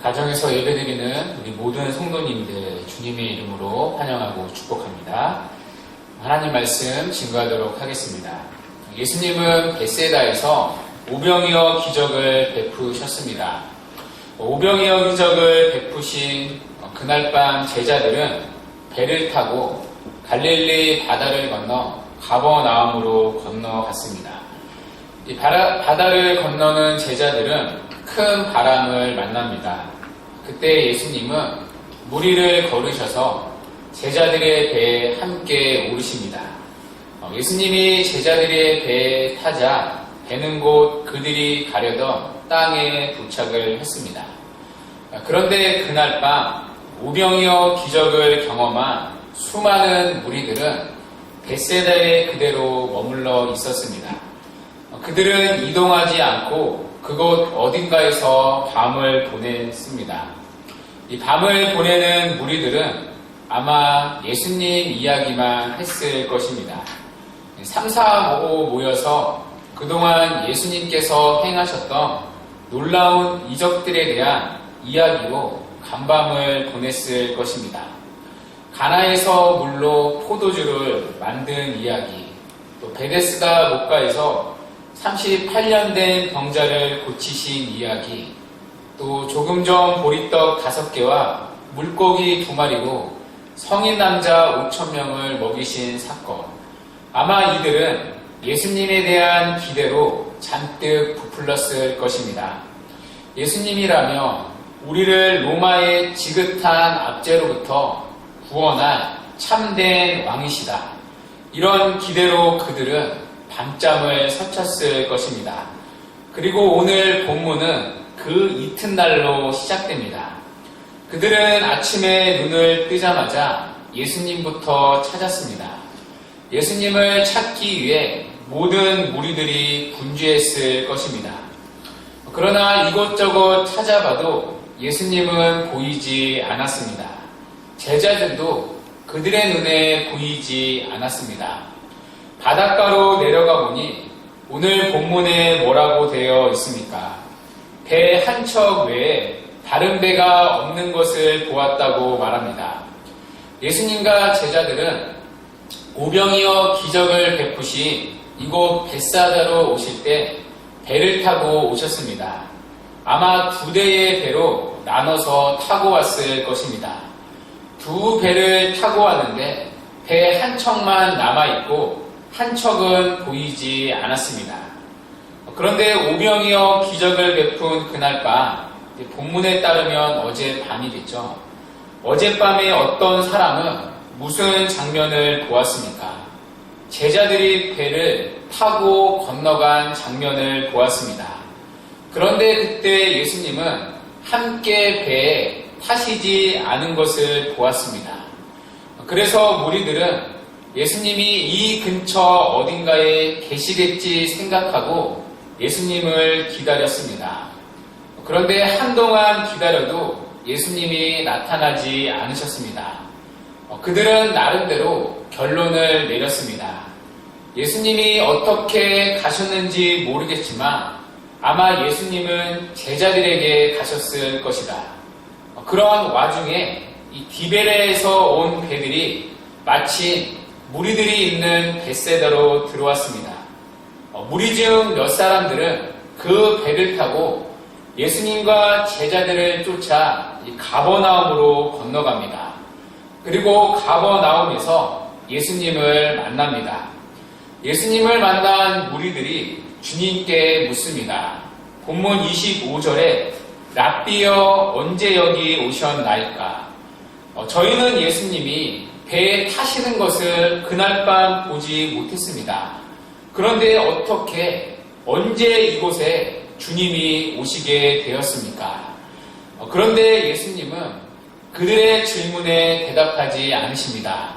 가정에서 예배드리는 우리 모든 성도님들 주님의 이름으로 환영하고 축복합니다. 하나님 말씀 증거하도록 하겠습니다. 예수님은 벳세다에서 오병이어 기적을 베푸셨습니다. 오병이어 기적을 베푸신 그날 밤 제자들은 배를 타고 갈릴리 바다를 건너 가버나움으로 건너갔습니다. 이 바다를 건너는 제자들은 큰 바람을 만납니다. 그때 예수님은 무리를 걸으셔서 제자들의 배에 함께 오르십니다. 예수님이 제자들의 배에 타자 배는 곳 그들이 가려던 땅에 도착을 했습니다. 그런데 그날 밤 오병이어 기적을 경험한 수많은 무리들은 벳세다에 그대로 머물러 있었습니다. 그들은 이동하지 않고 그곳 어딘가에서 밤을 보냈습니다. 이 밤을 보내는 무리들은 아마 예수님 이야기만 했을 것입니다. 3, 4, 5 모여서 그동안 예수님께서 행하셨던 놀라운 이적들에 대한 이야기로 간밤을 보냈을 것입니다. 가나에서 물로 포도주를 만든 이야기, 또 베데스다 목가에서 38년 된 병자를 고치신 이야기, 또 조금 전 보리떡 5개와 물고기 2마리로 성인 남자 5,000명을 먹이신 사건. 아마 이들은 예수님에 대한 기대로 잔뜩 부풀렀을 것입니다. 예수님이라면 우리를 로마의 지긋한 압제로부터 구원한 참된 왕이시다. 이런 기대로 그들은 밤잠을 설쳤을 것입니다. 그리고 오늘 본문은 그 이튿날로 시작됩니다. 그들은 아침에 눈을 뜨자마자 예수님부터 찾았습니다. 예수님을 찾기 위해 모든 무리들이 분주했을 것입니다. 그러나 이곳저곳 찾아봐도 예수님은 보이지 않았습니다. 제자들도 그들의 눈에 보이지 않았습니다. 바닷가로 내려가 보니 오늘 본문에 뭐라고 되어 있습니까? 배 한 척 외에 다른 배가 없는 것을 보았다고 말합니다. 예수님과 제자들은 오병이어 기적을 베푸신 이곳 벳사다로 오실 때 배를 타고 오셨습니다. 아마 2대의 배로 나눠서 타고 왔을 것입니다. 2 배를 타고 왔는데 배 한 척만 남아있고 한 척은 보이지 않았습니다. 그런데 오병이어 기적을 베푼 그날 밤, 본문에 따르면 어제 밤이겠죠. 어젯밤에 어떤 사람은 무슨 장면을 보았습니까? 제자들이 배를 타고 건너간 장면을 보았습니다. 그런데 그때 예수님은 함께 배에 타시지 않은 것을 보았습니다. 그래서 무리들은 예수님이 이 근처 어딘가에 계시겠지 생각하고 예수님을 기다렸습니다. 그런데 한동안 기다려도 예수님이 나타나지 않으셨습니다. 그들은 나름대로 결론을 내렸습니다. 예수님이 어떻게 가셨는지 모르겠지만 아마 예수님은 제자들에게 가셨을 것이다. 그러한 와중에 이 디베레에서 온 배들이 마침 무리들이 있는 벳세다로 들어왔습니다. 무리 중 몇 사람들은 그 배를 타고 예수님과 제자들을 쫓아 가버나움으로 건너갑니다. 그리고 가버나움에서 예수님을 만납니다. 예수님을 만난 무리들이 주님께 묻습니다. 본문 25절에 랍비여 언제 여기 오셨나이까? 저희는 예수님이 배에 타시는 것을 그날 밤 보지 못했습니다. 그런데 어떻게 언제 이곳에 주님이 오시게 되었습니까? 그런데 예수님은 그들의 질문에 대답하지 않으십니다.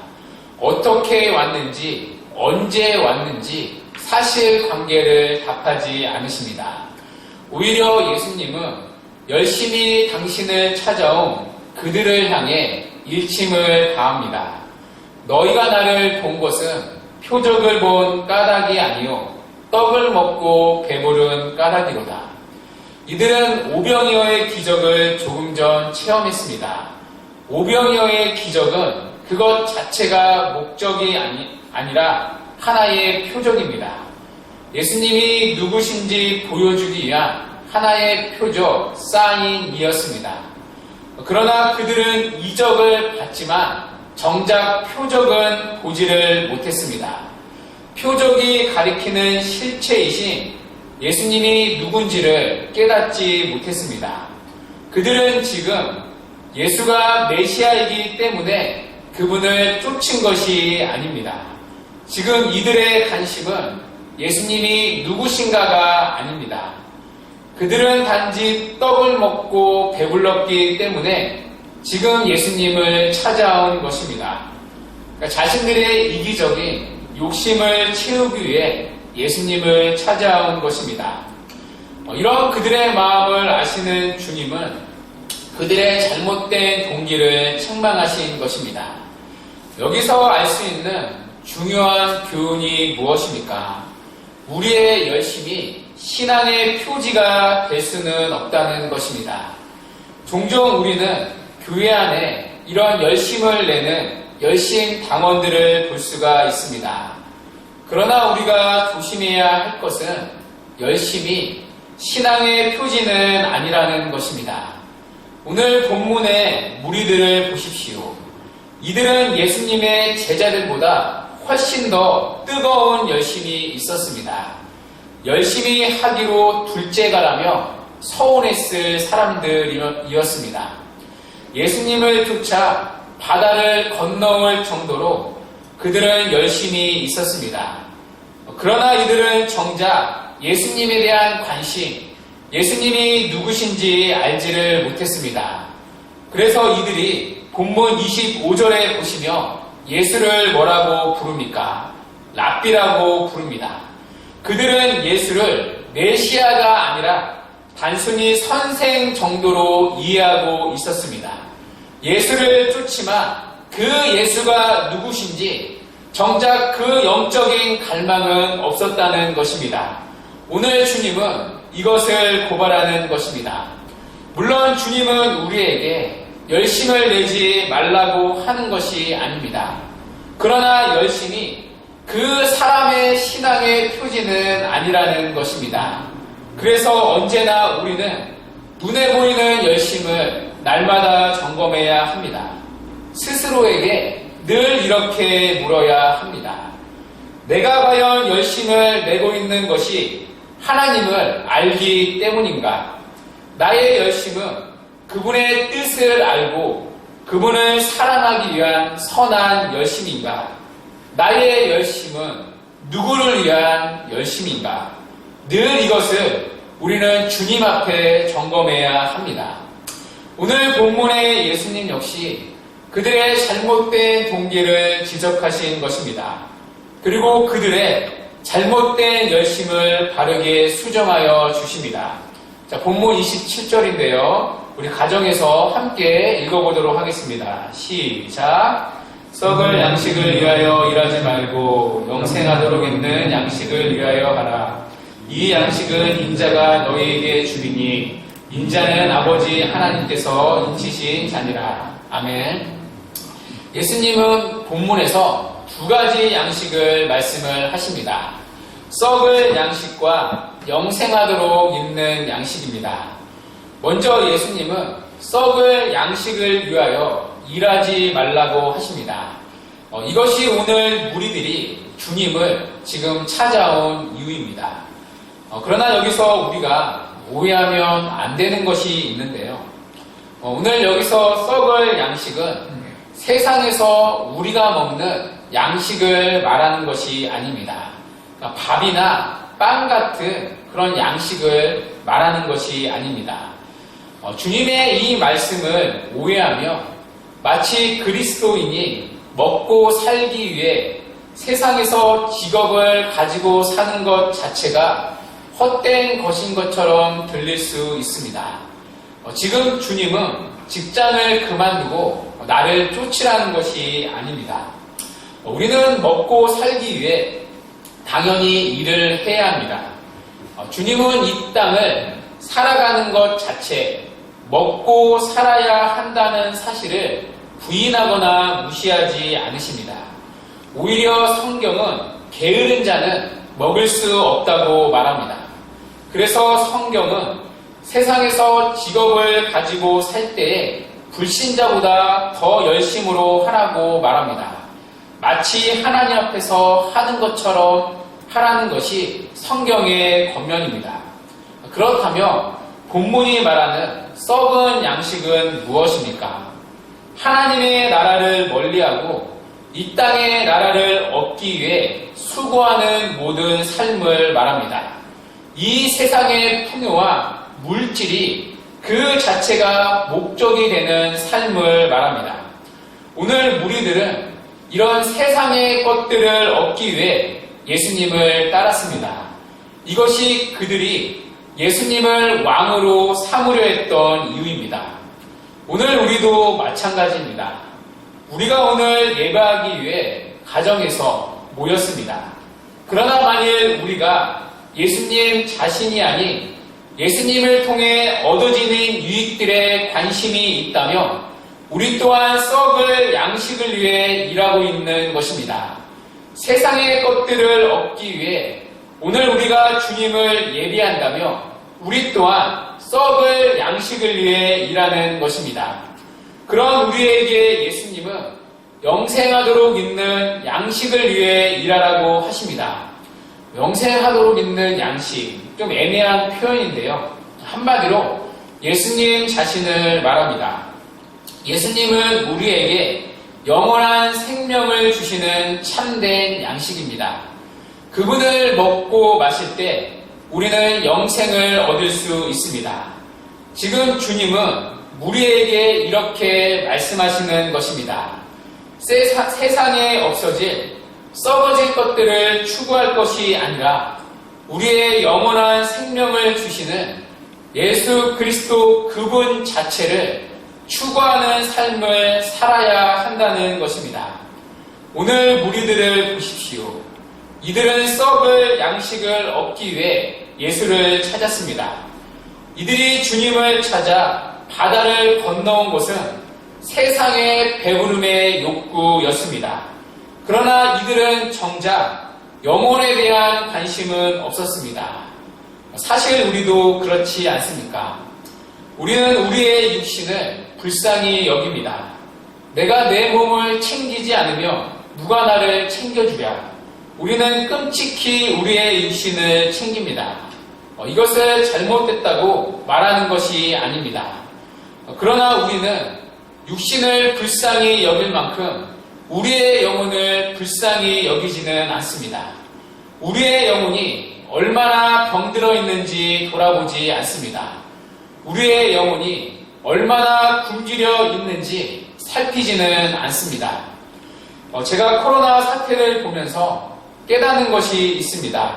어떻게 왔는지, 언제 왔는지 사실관계를 답하지 않으십니다. 오히려 예수님은 열심히 당신을 찾아온 그들을 향해 일침을 가합니다. 너희가 나를 본 것은 표적을 본 까닭이 아니요 떡을 먹고 배부른 까닭이로다. 이들은 오병이어의 기적을 조금 전 체험했습니다. 오병이어의 기적은 그것 자체가 목적이 아니라 하나의 표적입니다. 예수님이 누구신지 보여주기 위한 하나의 표적, 사인이었습니다. 그러나 그들은 이적을 봤지만 정작 표적은 보지를 못했습니다. 표적이 가리키는 실체이신 예수님이 누군지를 깨닫지 못했습니다. 그들은 지금 예수가 메시아이기 때문에 그분을 쫓은 것이 아닙니다. 지금 이들의 관심은 예수님이 누구신가가 아닙니다. 그들은 단지 떡을 먹고 배불렀기 때문에 지금 예수님을 찾아온 것입니다. 그러니까 자신들의 이기적인 욕심을 채우기 위해 예수님을 찾아온 것입니다. 이런 그들의 마음을 아시는 주님은 그들의 잘못된 동기를 책망하신 것입니다. 여기서 알 수 있는 중요한 교훈이 무엇입니까? 우리의 열심이 신앙의 표지가 될 수는 없다는 것입니다. 종종 우리는 교회 안에 이런 열심을 내는 열심 당원들을 볼 수가 있습니다. 그러나 우리가 조심해야 할 것은 열심이 신앙의 표지는 아니라는 것입니다. 오늘 본문의 무리들을 보십시오. 이들은 예수님의 제자들보다 훨씬 더 뜨거운 열심이 있었습니다. 열심히 하기로 둘째가라며 서운했을 사람들이었습니다. 예수님을 쫓아 바다를 건너올 정도로 그들은 열심히 있었습니다. 그러나 이들은 정작 예수님에 대한 관심, 예수님이 누구신지 알지를 못했습니다. 그래서 이들이 본문 25절에 보시면 예수를 뭐라고 부릅니까? 랍비라고 부릅니다. 그들은 예수를 메시아가 아니라 단순히 선생 정도로 이해하고 있었습니다. 예수를 쫓지만 그 예수가 누구신지 정작 그 영적인 갈망은 없었다는 것입니다. 오늘 주님은 이것을 고발하는 것입니다. 물론 주님은 우리에게 열심을 내지 말라고 하는 것이 아닙니다. 그러나 열심이 그 사람의 신앙의 표지는 아니라는 것입니다. 그래서 언제나 우리는 눈에 보이는 열심을 날마다 점검해야 합니다. 스스로에게 늘 이렇게 물어야 합니다. 내가 과연 열심을 내고 있는 것이 하나님을 알기 때문인가? 나의 열심은 그분의 뜻을 알고 그분을 사랑하기 위한 선한 열심인가? 나의 열심은 누구를 위한 열심인가? 늘 이것을 우리는 주님 앞에 점검해야 합니다. 오늘 본문의 예수님 역시 그들의 잘못된 동기를 지적하신 것입니다. 그리고 그들의 잘못된 열심을 바르게 수정하여 주십니다. 자, 본문 27절인데요. 우리 가정에서 함께 읽어보도록 하겠습니다. 시작. 썩을 양식을 위하여 일하지 말고 영생하도록 있는 양식을 위하여 하라. 이 양식은 인자가 너희에게 주리니 인자는 아버지 하나님께서 인치신 자니라. 아멘. 예수님은 본문에서 두 가지 양식을 말씀을 하십니다. 썩을 양식과 영생하도록 있는 양식입니다. 먼저 예수님은 썩을 양식을 위하여 일하지 말라고 하십니다. 이것이 오늘 무리들이 주님을 지금 찾아온 이유입니다. 그러나 여기서 우리가 오해하면 안 되는 것이 있는데요. 오늘 여기서 썩을 양식은 세상에서 우리가 먹는 양식을 말하는 것이 아닙니다. 그러니까 밥이나 빵 같은 그런 양식을 말하는 것이 아닙니다. 주님의 이 말씀을 오해하며 마치 그리스도인이 먹고 살기 위해 세상에서 직업을 가지고 사는 것 자체가 헛된 것인 것처럼 들릴 수 있습니다. 지금 주님은 직장을 그만두고 나를 쫓으라는 것이 아닙니다. 우리는 먹고 살기 위해 당연히 일을 해야 합니다. 주님은 이 땅을 살아가는 것 자체, 먹고 살아야 한다는 사실을 부인하거나 무시하지 않으십니다. 오히려 성경은 게으른 자는 먹을 수 없다고 말합니다. 그래서 성경은 세상에서 직업을 가지고 살 때에 불신자보다 더 열심으로 하라고 말합니다. 마치 하나님 앞에서 하는 것처럼 하라는 것이 성경의 권면입니다. 그렇다면 본문이 말하는 썩은 양식은 무엇입니까? 하나님의 나라를 멀리하고 이 땅의 나라를 얻기 위해 수고하는 모든 삶을 말합니다. 이 세상의 풍요와 물질이 그 자체가 목적이 되는 삶을 말합니다. 오늘 무리들은 이런 세상의 것들을 얻기 위해 예수님을 따랐습니다. 이것이 그들이 예수님을 왕으로 삼으려 했던 이유입니다. 오늘 우리도 마찬가지입니다. 우리가 오늘 예배하기 위해 가정에서 모였습니다. 그러나 만일 우리가 예수님 자신이 아닌 예수님을 통해 얻어지는 유익들에 관심이 있다면 우리 또한 썩을 양식을 위해 일하고 있는 것입니다. 세상의 것들을 얻기 위해 오늘 우리가 주님을 예배한다면 우리 또한 썩을 양식을 위해 일하는 것입니다. 그런 우리에게 예수님은 영생하도록 있는 양식을 위해 일하라고 하십니다. 영생하도록 있는 양식, 좀 애매한 표현인데요. 한마디로 예수님 자신을 말합니다. 예수님은 우리에게 영원한 생명을 주시는 참된 양식입니다. 그분을 먹고 마실 때 우리는 영생을 얻을 수 있습니다. 지금 주님은 우리에게 이렇게 말씀하시는 것입니다. 세상에 없어질 썩어질 것들을 추구할 것이 아니라 우리의 영원한 생명을 주시는 예수 그리스도 그분 자체를 추구하는 삶을 살아야 한다는 것입니다. 오늘 무리들을 보십시오. 이들은 썩을 양식을 얻기 위해 예수를 찾았습니다. 이들이 주님을 찾아 바다를 건너온 것은 세상의 배부름의 욕구였습니다. 그러나 이들은 정작 영혼에 대한 관심은 없었습니다. 사실 우리도 그렇지 않습니까? 우리는 우리의 육신을 불쌍히 여깁니다. 내가 내 몸을 챙기지 않으면 누가 나를 챙겨주랴. 우리는 끔찍히 우리의 육신을 챙깁니다. 이것을 잘못됐다고 말하는 것이 아닙니다. 그러나 우리는 육신을 불쌍히 여길 만큼 우리의 영혼을 불쌍히 여기지는 않습니다. 우리의 영혼이 얼마나 병들어 있는지 돌아보지 않습니다. 우리의 영혼이 얼마나 굶주려 있는지 살피지는 않습니다. 제가 코로나 사태를 보면서 깨닫는 것이 있습니다.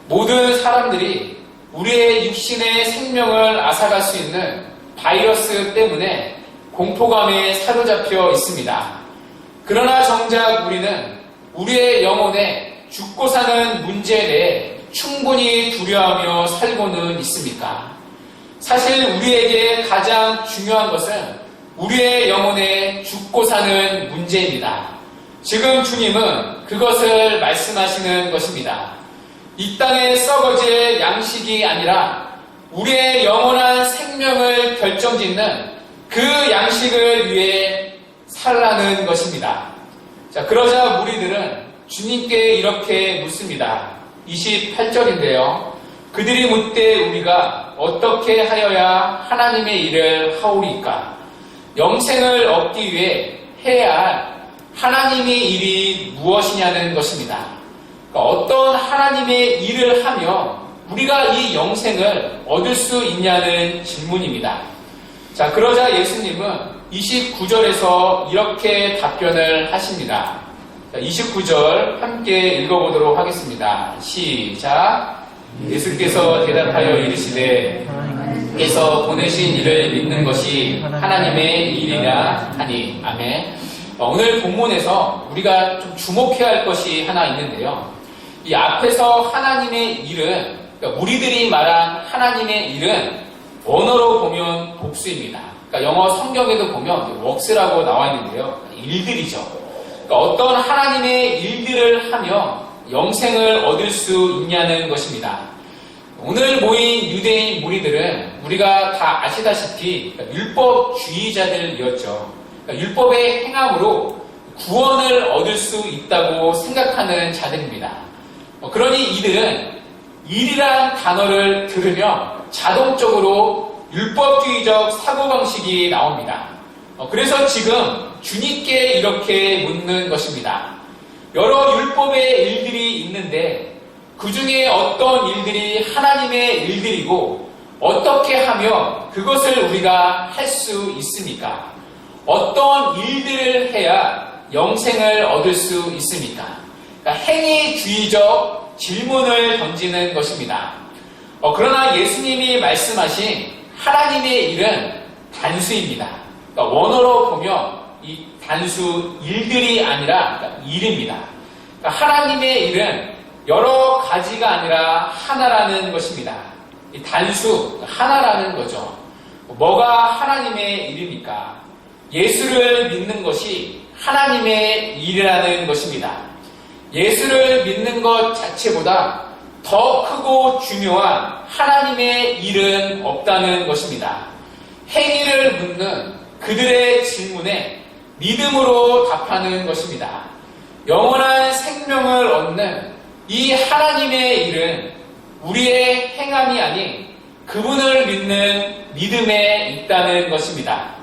모든 사람들이 우리의 육신의 생명을 앗아갈 수 있는 바이러스 때문에 공포감에 사로잡혀 있습니다. 그러나 정작 우리는 우리의 영혼에 죽고 사는 문제에 대해 충분히 두려워하며 살고는 있습니까? 사실 우리에게 가장 중요한 것은 우리의 영혼에 죽고 사는 문제입니다. 지금 주님은 그것을 말씀하시는 것입니다. 이 땅에 썩어질 양식이 아니라 우리의 영원한 생명을 결정짓는 그 양식을 위해 살라는 것입니다. 자, 그러자 무리들은 주님께 이렇게 묻습니다. 28절인데요. 그들이 묻되 우리가 어떻게 하여야 하나님의 일을 하오리까? 영생을 얻기 위해 해야 할 하나님의 일이 무엇이냐는 것입니다. 그러니까 어떤 하나님의 일을 하면 우리가 이 영생을 얻을 수 있냐는 질문입니다. 자, 그러자 예수님은 29절에서 이렇게 답변을 하십니다. 자, 29절 함께 읽어보도록 하겠습니다. 시작. 예수께서 대답하여 이르시되 께서 보내신 이를 믿는 것이 하나님의 일이라 하니. 아멘. 오늘 본문에서 우리가 좀 주목해야 할 것이 하나 있는데요. 이 앞에서 하나님의 일은 그러니까 우리들이 말한 하나님의 일은 원어로 보면 복수입니다. 그러니까 영어 성경에도 보면 works라고 나와 있는데요. 일들이죠. 그러니까 어떤 하나님의 일들을 하며 영생을 얻을 수 있냐는 것입니다. 오늘 모인 유대인 무리들은 우리가 다 아시다시피 율법주의자들이었죠. 그러니까 율법의 행함으로 구원을 얻을 수 있다고 생각하는 자들입니다. 그러니 이들은 일이라는 단어를 들으면 자동적으로 율법주의적 사고방식이 나옵니다. 그래서 지금 주님께 이렇게 묻는 것입니다. 여러 율법의 일들이 있는데 그 중에 어떤 일들이 하나님의 일들이고 어떻게 하면 그것을 우리가 할 수 있습니까? 어떤 일들을 해야 영생을 얻을 수 있습니까? 그러니까 행위주의적 질문을 던지는 것입니다. 그러나 예수님이 말씀하신 하나님의 일은 단수입니다. 그러니까 원어로 보면 이 단수 일들이 아니라 일입니다. 그러니까 하나님의 일은 여러 가지가 아니라 하나라는 것입니다. 이 단수 하나라는 거죠. 뭐가 하나님의 일입니까? 예수를 믿는 것이 하나님의 일이라는 것입니다. 예수를 믿는 것 자체보다 더 크고 중요한 하나님의 일은 없다는 것입니다. 행위를 묻는 그들의 질문에 믿음으로 답하는 것입니다. 영원한 생명을 얻는 이 하나님의 일은 우리의 행함이 아닌 그분을 믿는 믿음에 있다는 것입니다.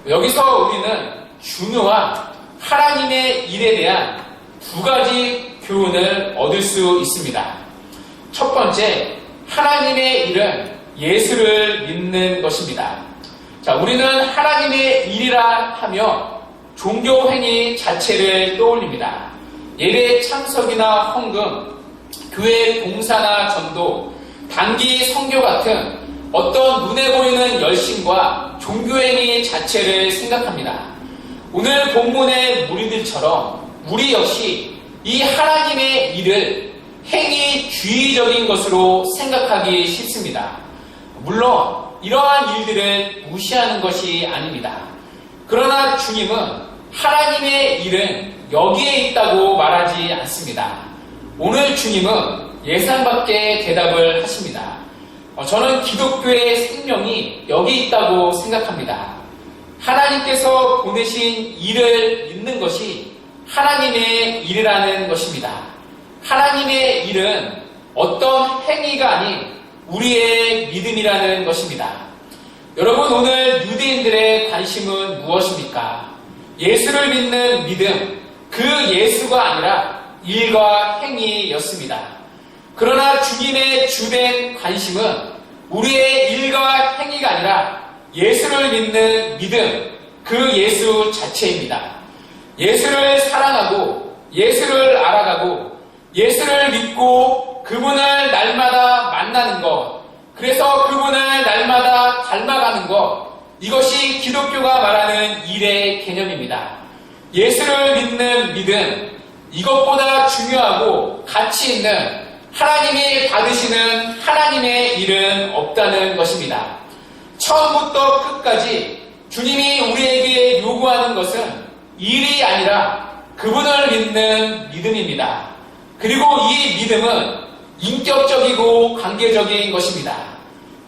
여기서 우리는 중요한 하나님의 일에 대한 두 가지 교훈을 얻을 수 있습니다. 첫 번째, 하나님의 일은 예수를 믿는 것입니다. 자, 우리는 하나님의 일이라 하며 종교 행위 자체를 떠올립니다. 예배 참석이나 헌금, 교회 봉사나 전도, 단기 선교 같은 어떤 눈에 보이는 열심과 종교 행위 자체를 생각합니다. 오늘 본문의 무리들처럼 우리 역시 이 하나님의 일을 행위주의적인 것으로 생각하기 쉽습니다. 물론 이러한 일들을 무시하는 것이 아닙니다. 그러나 주님은 하나님의 일은 여기에 있다고 말하지 않습니다. 오늘 주님은 예상밖의 대답을 하십니다. 저는 기독교의 생명이 여기 있다고 생각합니다. 하나님께서 보내신 일을 믿는 것이 하나님의 일이라는 것입니다. 하나님의 일은 어떤 행위가 아닌 우리의 믿음이라는 것입니다. 여러분, 오늘 유대인들의 관심은 무엇입니까? 예수를 믿는 믿음, 그 예수가 아니라 일과 행위였습니다. 그러나 주님의 주된 관심은 우리의 일과 행위가 아니라 예수를 믿는 믿음, 그 예수 자체입니다. 예수를 사랑하고 예수를 알아가고 예수를 믿고 그분을 날마다 만나는 것, 그래서 그분을 날마다 닮아가는 것, 이것이 기독교가 말하는 일의 개념입니다. 예수를 믿는 믿음, 이것보다 중요하고 가치 있는 하나님이 받으시는 하나님의 일은 없다는 것입니다. 처음부터 끝까지 주님이 우리에게 요구하는 것은 일이 아니라 그분을 믿는 믿음입니다. 그리고 이 믿음은 인격적이고 관계적인 것입니다.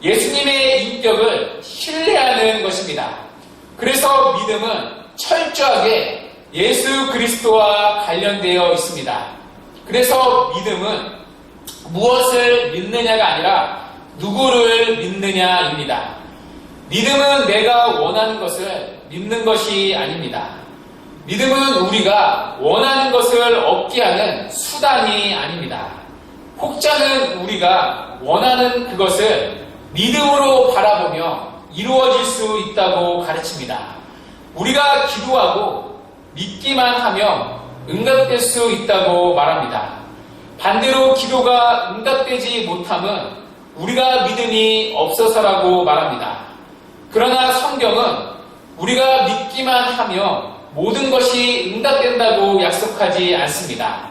예수님의 인격을 신뢰하는 것입니다. 그래서 믿음은 철저하게 예수 그리스도와 관련되어 있습니다. 그래서 믿음은 무엇을 믿느냐가 아니라 누구를 믿느냐입니다. 믿음은 내가 원하는 것을 믿는 것이 아닙니다. 믿음은 우리가 원하는 것을 얻게 하는 수단이 아닙니다. 혹자는 우리가 원하는 그것을 믿음으로 바라보며 이루어질 수 있다고 가르칩니다. 우리가 기도하고 믿기만 하면 응답될 수 있다고 말합니다. 반대로 기도가 응답되지 못함은 우리가 믿음이 없어서라고 말합니다. 그러나 성경은 우리가 믿기만 하며 모든 것이 응답된다고 약속하지 않습니다.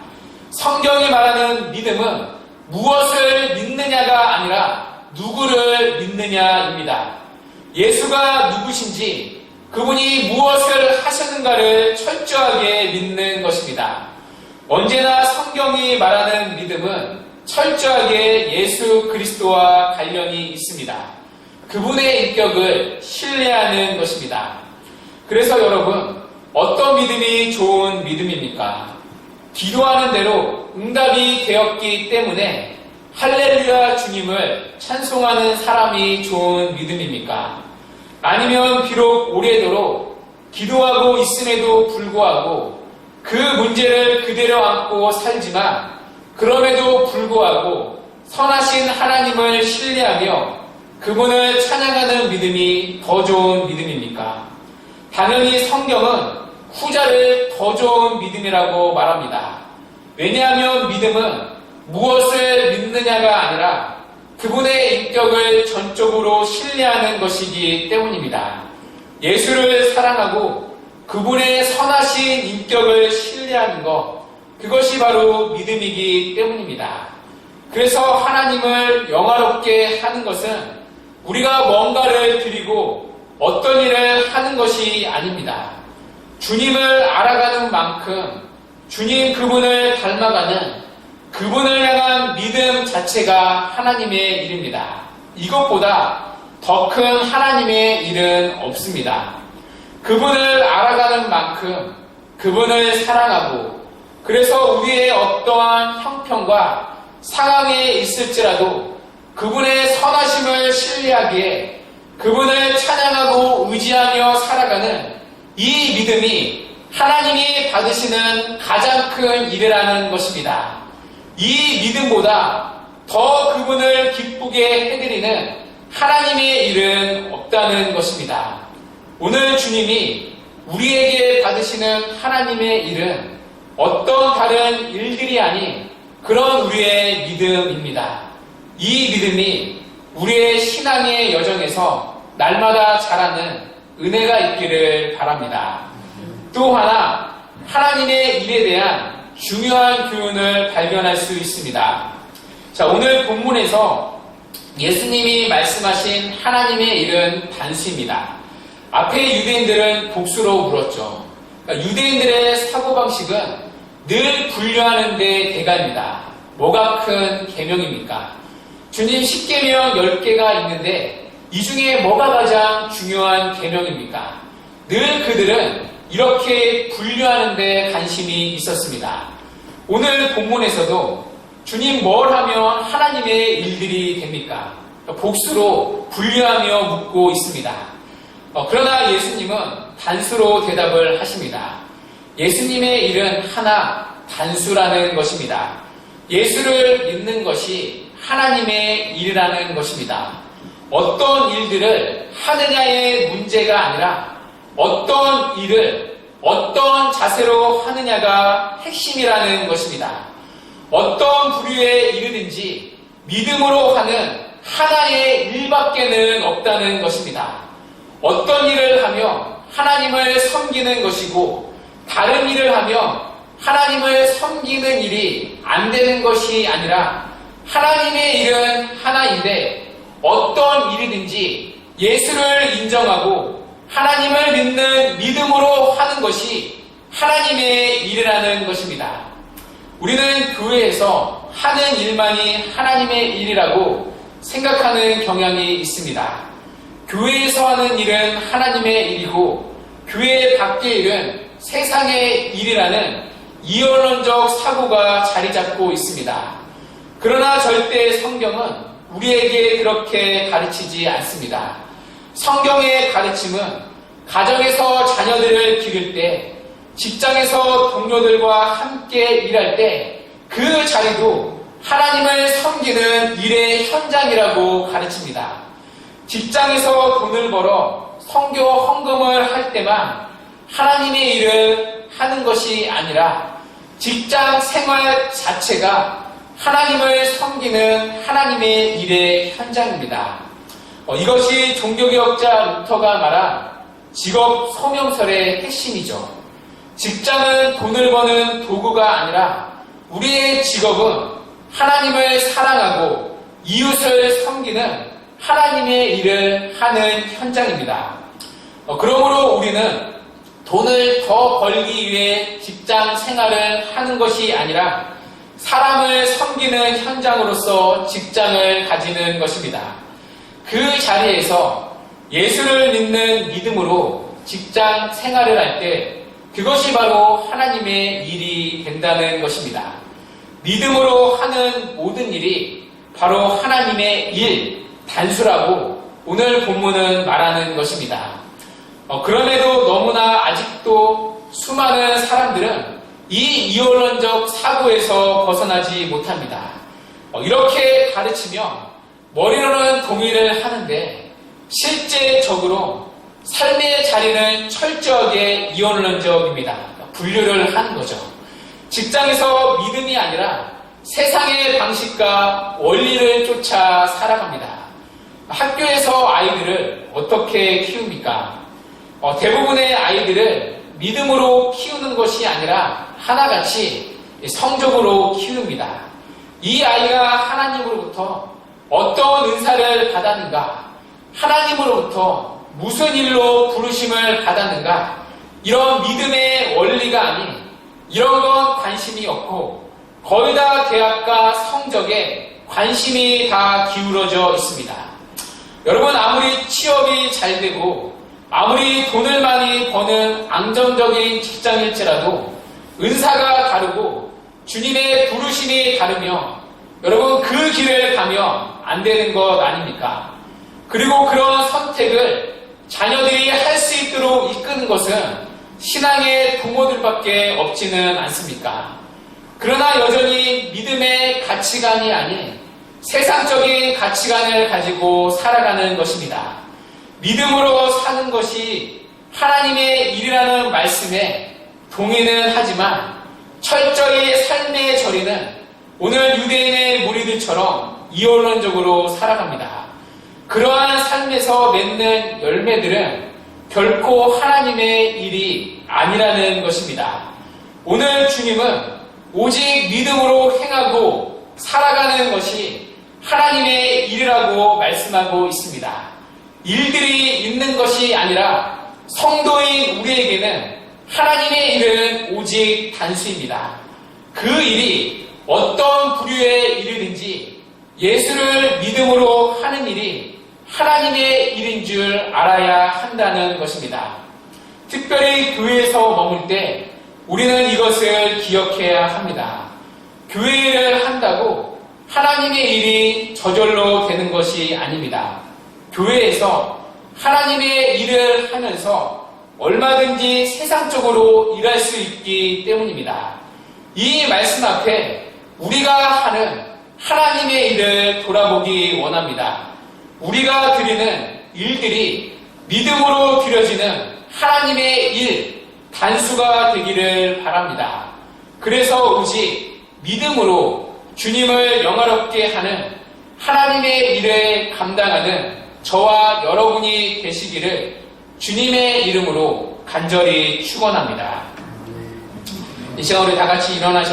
성경이 말하는 믿음은 무엇을 믿느냐가 아니라 누구를 믿느냐입니다. 예수가 누구신지, 그분이 무엇을 하셨는가를 철저하게 믿는 것입니다. 언제나 성경이 말하는 믿음은 철저하게 예수 그리스도와 관련이 있습니다. 그분의 인격을 신뢰하는 것입니다. 그래서 여러분, 어떤 믿음이 좋은 믿음입니까? 기도하는 대로 응답이 되었기 때문에 할렐루야 주님을 찬송하는 사람이 좋은 믿음입니까? 아니면 비록 오래도록 기도하고 있음에도 불구하고 그 문제를 그대로 안고 살지만 그럼에도 불구하고 선하신 하나님을 신뢰하며 그분을 찬양하는 믿음이 더 좋은 믿음입니까? 당연히 성경은 후자를 더 좋은 믿음이라고 말합니다. 왜냐하면 믿음은 무엇을 믿느냐가 아니라 그분의 인격을 전적으로 신뢰하는 것이기 때문입니다. 예수를 사랑하고 그분의 선하신 인격을 신뢰하는 것, 그것이 바로 믿음이기 때문입니다. 그래서 하나님을 영화롭게 하는 것은 우리가 뭔가를 드리고 어떤 일을 하는 것이 아닙니다. 주님을 알아가는 만큼 주님 그분을 닮아가는 그분을 향한 믿음 자체가 하나님의 일입니다. 이것보다 더 큰 하나님의 일은 없습니다. 그분을 알아가는 만큼 그분을 사랑하고, 그래서 우리의 어떠한 형편과 상황에 있을지라도 그분의 선하심을 신뢰하기에 그분을 찬양하고 의지하며 살아가는 이 믿음이 하나님이 받으시는 가장 큰 일이라는 것입니다. 이 믿음보다 더 그분을 기쁘게 해드리는 하나님의 일은 없다는 것입니다. 오늘 주님이 우리에게 받으시는 하나님의 일은 어떤 다른 일들이 아닌 그런 우리의 믿음입니다. 이 믿음이 우리의 신앙의 여정에서 날마다 자라는 은혜가 있기를 바랍니다. 또 하나, 하나님의 일에 대한 중요한 교훈을 발견할 수 있습니다. 자, 오늘 본문에서 예수님이 말씀하신 하나님의 일은 단수입니다. 앞에 유대인들은 복수로 물었죠. 그러니까 유대인들의 사고방식은 늘 분류하는 데 대가입니다. 뭐가 큰 계명입니까? 주님 10계명 10개가 있는데 이 중에 뭐가 가장 중요한 계명입니까? 늘 그들은 이렇게 분류하는 데 관심이 있었습니다. 오늘 본문에서도 주님 뭘 하면 하나님의 일들이 됩니까? 복수로 분류하며 묻고 있습니다. 그러나 예수님은 단수로 대답을 하십니다. 예수님의 일은 하나, 단수라는 것입니다. 예수를 믿는 것이 하나님의 일이라는 것입니다. 어떤 일들을 하느냐의 문제가 아니라 어떤 일을 어떤 자세로 하느냐가 핵심이라는 것입니다. 어떤 부류의 일이든지 믿음으로 하는 하나의 일밖에는 없다는 것입니다. 어떤 일을 하며 하나님을 섬기는 것이고 다른 일을 하며 하나님을 섬기는 일이 안 되는 것이 아니라 하나님의 일은 하나인데 어떤 일이든지 예수를 인정하고 하나님을 믿는 믿음으로 하는 것이 하나님의 일이라는 것입니다. 우리는 교회에서 하는 일만이 하나님의 일이라고 생각하는 경향이 있습니다. 교회에서 하는 일은 하나님의 일이고 교회 밖의 일은 세상의 일이라는 이원론적 사고가 자리 잡고 있습니다. 그러나 절대 성경은 우리에게 그렇게 가르치지 않습니다. 성경의 가르침은 가정에서 자녀들을 기를 때, 직장에서 동료들과 함께 일할 때 그 자리도 하나님을 섬기는 일의 현장이라고 가르칩니다. 직장에서 돈을 벌어 선교 헌금을 할 때만 하나님의 일을 하는 것이 아니라 직장 생활 자체가 하나님을 섬기는 하나님의 일의 현장입니다. 이것이 종교개혁자 루터가 말한 직업 소명설의 핵심이죠. 직장은 돈을 버는 도구가 아니라 우리의 직업은 하나님을 사랑하고 이웃을 섬기는 하나님의 일을 하는 현장입니다. 그러므로 우리는 돈을 더 벌기 위해 직장 생활을 하는 것이 아니라 사람을 섬기는 현장으로서 직장을 가지는 것입니다. 그 자리에서 예수를 믿는 믿음으로 직장 생활을 할 때 그것이 바로 하나님의 일이 된다는 것입니다. 믿음으로 하는 모든 일이 바로 하나님의 일, 단수라고 오늘 본문은 말하는 것입니다. 그럼에도 너무나 아직도 수많은 사람들은 이 이원론적 사고에서 벗어나지 못합니다. 이렇게 가르치며 머리로는 동의를 하는데 실제적으로 삶의 자리는 철저하게 이원론적입니다. 분류를 하는 거죠. 직장에서 믿음이 아니라 세상의 방식과 원리를 쫓아 살아갑니다. 학교에서 아이들을 어떻게 키웁니까? 대부분의 아이들을 믿음으로 키우는 것이 아니라 하나같이 성적으로 키웁니다. 이 아이가 하나님으로부터 어떤 은사를 받았는가? 하나님으로부터 무슨 일로 부르심을 받았는가? 이런 믿음의 원리가 아닌 이런 건 관심이 없고 거의 다 대학과 성적에 관심이 다 기울어져 있습니다. 여러분, 아무리 취업이 잘 되고 아무리 돈을 많이 버는 안정적인 직장일지라도 은사가 다르고 주님의 부르심이 다르며 여러분 그 길을 가면 안 되는 것 아닙니까? 그리고 그런 선택을 자녀들이 할 수 있도록 이끄는 것은 신앙의 부모들밖에 없지는 않습니까? 그러나 여전히 믿음의 가치관이 아닌 세상적인 가치관을 가지고 살아가는 것입니다. 믿음으로 사는 것이 하나님의 일이라는 말씀에 동의는 하지만 철저히 삶의 저리는 오늘 유대인의 무리들처럼 이원론적으로 살아갑니다. 그러한 삶에서 맺는 열매들은 결코 하나님의 일이 아니라는 것입니다. 오늘 주님은 오직 믿음으로 행하고 살아가는 것이 하나님의 일이라고 말씀하고 있습니다. 일들이 있는 것이 아니라 성도인 우리에게는 하나님의 일은 오직 단수입니다. 그 일이 어떤 부류의 일이든지 예수를 믿음으로 하는 일이 하나님의 일인 줄 알아야 한다는 것입니다. 특별히 교회에서 머물 때 우리는 이것을 기억해야 합니다. 교회 일을 한다고 하나님의 일이 저절로 되는 것이 아닙니다. 교회에서 하나님의 일을 하면서 얼마든지 세상적으로 일할 수 있기 때문입니다. 이 말씀 앞에 우리가 하는 하나님의 일을 돌아보기 원합니다. 우리가 드리는 일들이 믿음으로 드려지는 하나님의 일, 단수가 되기를 바랍니다. 그래서 오직 믿음으로 주님을 영화롭게 하는 하나님의 일을 감당하는 저와 여러분이 되시기를 주님의 이름으로 간절히 축원합니다. 이 시간 우리 다 같이 일어나셔서